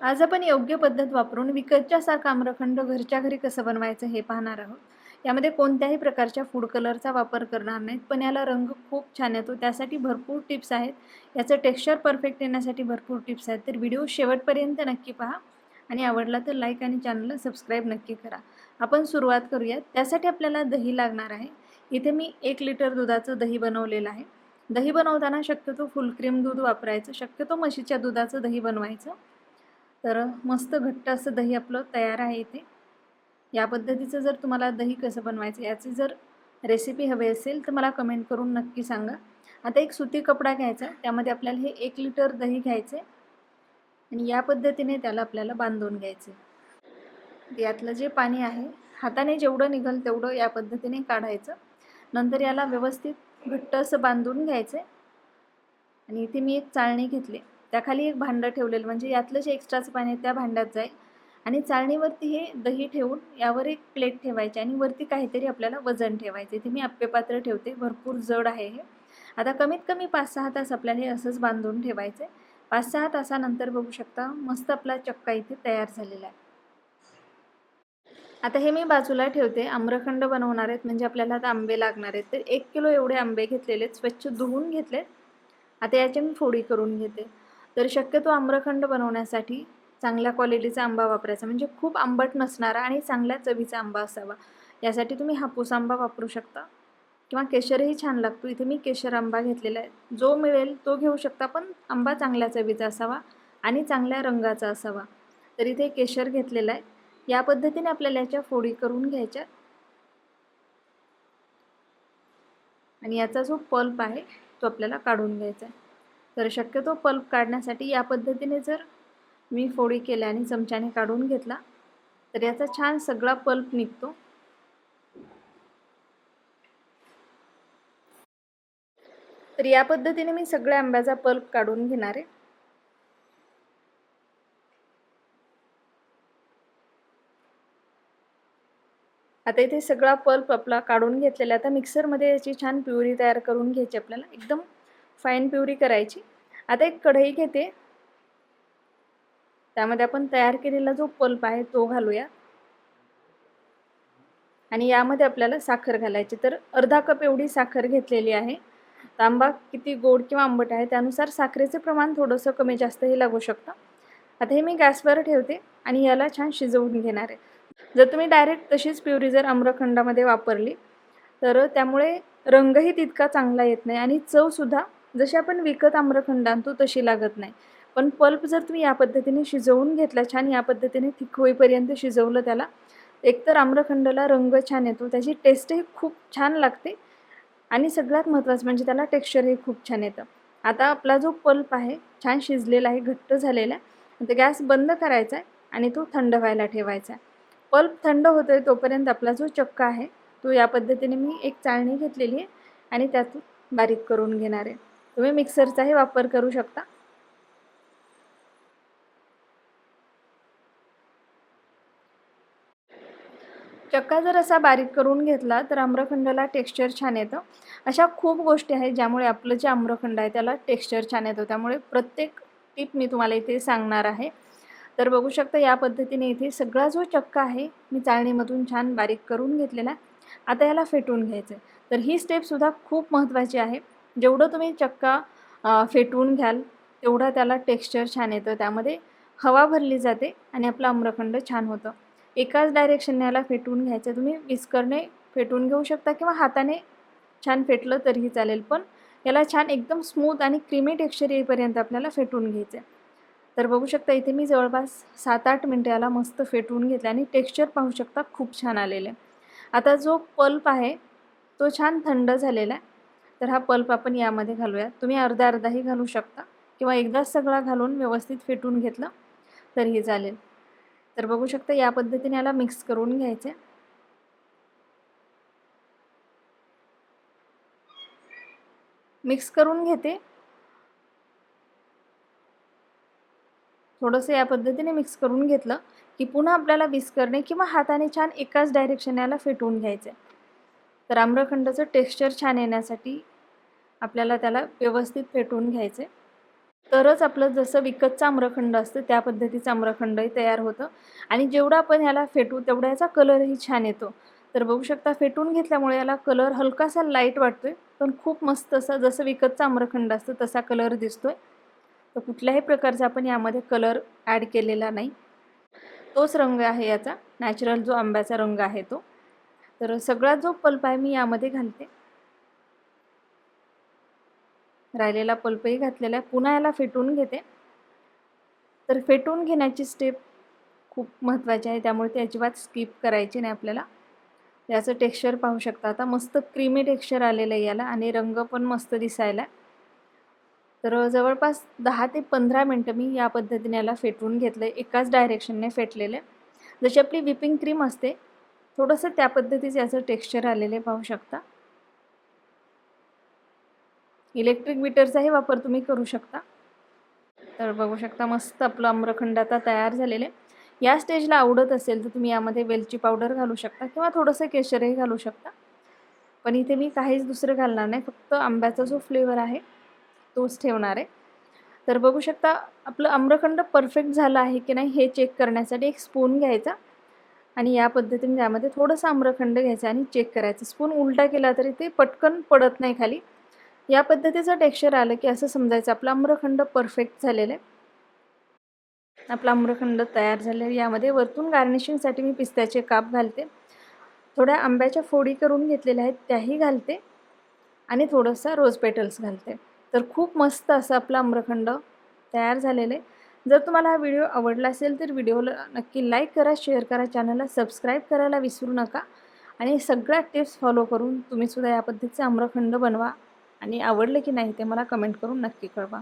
आज आपण योग्य पद्धत वापरून विकतच्या सारखा आम्रखंड घरच्या घरी कसं बनवायचं हे पाहणार आहोत. यामध्ये कोणत्याही प्रकारच्या फूड कलरचा वापर करणार नाहीत, पण याला रंग खूप छान येतो. त्यासाठी भरपूर टिप्स आहेत. याचं टेक्स्चर परफेक्ट येण्यासाठी भरपूर टिप्स आहेत. तर व्हिडिओ शेवटपर्यंत नक्की पहा आणि आवडला तर लाईक आणि चॅनलला सबस्क्राईब नक्की करा. आपण सुरुवात करूयात. त्यासाठी आपल्याला दही लागणार आहे. इथे मी 1 लिटर दुधाचं दही बनवलेलं आहे. दही बनवताना शक्यतो फुल क्रीम दूध वापरायचं. शक्यतो म्हशीच्या दुधाचं दही बनवायचं. तर मस्त घट्ट असं दही आपलं तयार आहे इथे. या पद्धतीचं जर तुम्हाला दही कसं बनवायचं याची जर रेसिपी हवी असेल तर मला कमेंट करून नक्की सांगा. आता एक सुती कपडा घ्यायचा, त्यामध्ये आपल्याला हे 1 लिटर दही घ्यायचे आणि या पद्धतीने त्याला आपल्याला बांधून घ्यायचे. यातलं जे पाणी आहे हाताने जेवढं निघेल तेवढं या पद्धतीने काढायचं. नंतर याला व्यवस्थित घट्ट असं बांधून घ्यायचं आणि इथे मी एक चाळणी घेतली. त्याखाली एक भांडं ठेवलेलं, म्हणजे यातलं जे एक्स्ट्राचं पाणी आहे त्या भांड्यात जाईल आणि चाळणीवरती हे दही ठेवून यावर एक प्लेट ठेवायची आणि वरती काहीतरी आपल्याला वजन ठेवायचं. इथे मी आप्पे पात्र ठेवते, भरपूर जड आहे हे. आता कमीत कमी 5-6 तास आपल्याला हे असंच बांधून ठेवायचं आहे. 5-6 तासानंतर बघू शकता मस्त आपला चक्का इथे तयार झालेला आहे. आता हे मी बाजूला ठेवते. आम्रखंड बनवणार आहेत, म्हणजे आपल्याला आता आंबे लागणार आहेत. तर 1 किलो एवढे आंबे घेतलेले आहेत, स्वच्छ धुवून घेतलेत. आता याची मी फोडी करून घेते. तर शक्यतो आम्रखंड बनवण्यासाठी चांगल्या क्वालिटीचा आंबा वापरायचा, म्हणजे खूप आंबट नसणारा आणि चांगल्या चवीचा आंबा असावा. यासाठी तुम्ही हापूस आंबा वापरू शकता किंवा केशरही छान लागतो. इथे मी केशर आंबा घेतलेला आहे. जो मिळेल तो घेऊ शकता, पण आंबा चांगल्या चवीचा असावा आणि चांगल्या रंगाचा असावा. तर इथे केशर घेतलेला आहे. या पद्धतीने आपल्याला याच्या फोडी करून घ्यायच्या आणि याचा जो पल्प आहे तो आपल्याला काढून घ्यायचा आहे. तर शक्यतो पल्प काढण्यासाठी या पद्धतीने जर मी फोडी केल्या आणि चमच्याने काढून घेतला तर याचा छान सगळा पल्प निघतो. तर या पद्धतीने मी सगळ्या आंब्याचा पल्प काढून घेणार आहे. आता इथे सगळा पल्प आपला काढून घेतलेला. आता मिक्सरमध्ये याची छान प्युरी तयार करून घ्यायची आपल्याला, एकदम फाईन प्युरी करायची. आता एक कढई घेते, त्यामध्ये आपण तयार केलेला जो पल्प आहे तो घालूया आणि यामध्ये आपल्याला साखर घालायची. तर अर्धा कप एवढी साखर घेतलेली आहे. आंबा किती गोड किंवा आंबट आहे त्यानुसार साखरेचे प्रमाण थोडंसं कमी जास्तही लागू शकतं. आता हे मी गॅसवर ठेवते आणि याला छान शिजवून घेणार आहे. जर तुम्ही डायरेक्ट तशीच प्युरी जर आम्रखंडामध्ये वापरली तर त्यामुळे रंगही तितका चांगला येत नाही आणि चवसुद्धा जशी आपण विकत आम्रखंड आणतो तशी लागत नाही. पण पल्प जर तुम्ही या पद्धतीने शिजवून घेतला, छान या पद्धतीने थिक होईपर्यंत शिजवलं त्याला, एकतर आम्रखंडाला रंग छान येतो, त्याची टेस्टही खूप छान लागते आणि सगळ्यात महत्त्वाचं म्हणजे त्याला टेक्स्चरही खूप छान येतं. आता आपला जो पल्प आहे छान शिजलेला आहे, घट्ट झालेला आहे. आता गॅस बंद करायचा आहे आणि तो थंड व्हायला ठेवायचा आहे. पल्प थंड होतोय तोपर्यंत आपला जो चक्का आहे तो या पद्धतीने मी एक चाळणी घेतलेली आहे आणि त्यातून बारीक करून घेणार आहे. तुम्ही मिक्सरचाही वापर करू शकता. चक्का जर असा बारीक करून घेतला तर आम्रखंडाला टेक्स्चर छान येतं. अशा खूप गोष्टी आहेत ज्यामुळे आपलं जे आम्रखंड आहे त्याला टेक्स्चर छान येतं. त्यामुळे प्रत्येक टिप मी तुम्हाला इथे सांगणार आहे. तर बघू शकता या पद्धतीने इथे सगळा जो चक्का आहे मी चाळणीमधून छान बारीक करून घेतलेला आहे. आता याला फेटून घ्यायचं आहे. तर ही स्टेपसुद्धा खूप महत्त्वाची आहे. जेवढं तुम्ही चक्का फेटून घ्याल तेवढा त्याला टेक्स्चर छान येतं. त्यामध्ये हवा भरली जाते आणि आपलं आम्रखंड छान होतं. एकाच डायरेक्शनने याला फेटून घ्यायचं. तुम्ही विस्करने फेटून घेऊ शकता किंवा हाताने छान फेटलं तरीही चालेल, पण याला छान एकदम स्मूथ आणि क्रीमी टेक्स्चर येईपर्यंत आपल्याला फेटून घ्यायचं आहे. तर बघू शकता इथे मी जवळपास 7-8 मिनिटं याला मस्त फेटून घेतलं आणि टेक्स्चर पाहू शकता खूप छान आलेलं आहे. आता जो पल्प आहे तो छान थंड झालेला आहे. तर हा पल्प आपण यामध्ये घालूया. तुम्ही अर्धा-अर्धाही घालू शकता किंवा एकदाच सगळा घालून व्यवस्थित फेटून घेतलं तरीही चालेल. तर बघू शकता या पद्धतीने याला मिक्स करून घ्यायचे. मिक्स करून घेते. थोडंसं या पद्धतीने मिक्स करून घेतलं की पुन्हा आपल्याला विस्करणे किंवा हाताने छान एकाच डायरेक्शनने याला फेटून घ्यायचं. तर आम्रखंडाचं टेक्स्चर छान येण्यासाठी आपल्याला त्याला व्यवस्थित फेटून घ्यायचे. तरच आपलं जसं विकतचं आम्रखंड असतं त्या पद्धतीचं आम्रखंडही तयार होतं आणि जेवढं आपण ह्याला फेटू तेवढा याचा कलरही छान येतो. तर बघू शकता फेटून घेतल्यामुळे याला कलर हलकासा लाईट वाटतोय, पण खूप मस्त असा जसं विकतचा आम्रखंड असतं तसा कलर दिसतोय. तर कुठल्याही प्रकारचा आपण यामध्ये कलर ॲड केलेला नाही. तोच रंग आहे याचा, नॅचरल जो आंब्याचा रंग आहे तो. तर सगळा जो पल्प आहे मी यामध्ये घालते. राहिलेला पल्पही घातलेला आहे. पुन्हा याला फेटून घेते. तर फेटून घेण्याची स्टेप खूप महत्त्वाची आहे, त्यामुळे ती अजिबात स्किप करायची नाही आपल्याला. याचं टेक्स्चर पाहू शकता आता मस्त क्रीमी टेक्स्चर आलेलं आहे याला आणि रंग पण मस्त दिसायला आहे. तर जवळपास 10 ते 15 मिनटं मी या पद्धतीने याला फेटवून घेतलं आहे. एकाच डायरेक्शनने फेटलेलं आहे. जशी आपली व्हिपिंग क्रीम असते, थोडंसं त्या पद्धतीचं याचं टेक्स्चर आलेलं आहे पाहू शकता. इलेक्ट्रिक बीटरचाही वापर तुम्ही करू शकता. तर बघू शकता मस्त आपलं आम्रखंड आता तयार झालेलं आहे. या स्टेजला आवडत असेल तर तुम्ही यामध्ये वेलची पावडर घालू शकता किंवा थोडंसं केशरही घालू शकता. पण इथे मी काहीच दुसरं घालणार नाही, फक्त आंब्याचा जो फ्लेवर आहे तोच ठेवणार आहे. तर बघू शकता आपलं आम्रखंड परफेक्ट झालं आहे की नाही हे चेक करण्यासाठी एक स्पून घ्यायचा आणि या पद्धतीने त्यामध्ये थोडंसं आम्रखंड घ्यायचं आणि चेक करायचं. स्पून उलटा केला तरी ते पटकन पडत नाही खाली. या पद्धतीचं टेक्स्चर आलं की असं समजायचं आपला आम्रखंड परफेक्ट झालेलं आहे. आपला आम्रखंड तयार झालेला आहे. यामध्ये वरतून गार्निशिंगसाठी मी पिस्त्याचे काप घालते. थोड्या आंब्याच्या फोडी करून घेतलेल्या आहेत त्याही घालते आणि थोडंसं रोज पेटल्स घालते. तर खूप मस्त असं आपलं आम्रखंड तयार झालेलं आहे. जर तुम्हाला हा व्हिडिओ आवडला असेल तर व्हिडिओला नक्की लाईक करा, शेअर करा, चॅनलला सबस्क्राईब करायला विसरू नका आणि सगळ्या टिप्स फॉलो करून तुम्हीसुद्धा या पद्धतीचे आम्रखंड बनवा आणि आवडले की नाही ते मला कमेंट करून नक्की कळवा.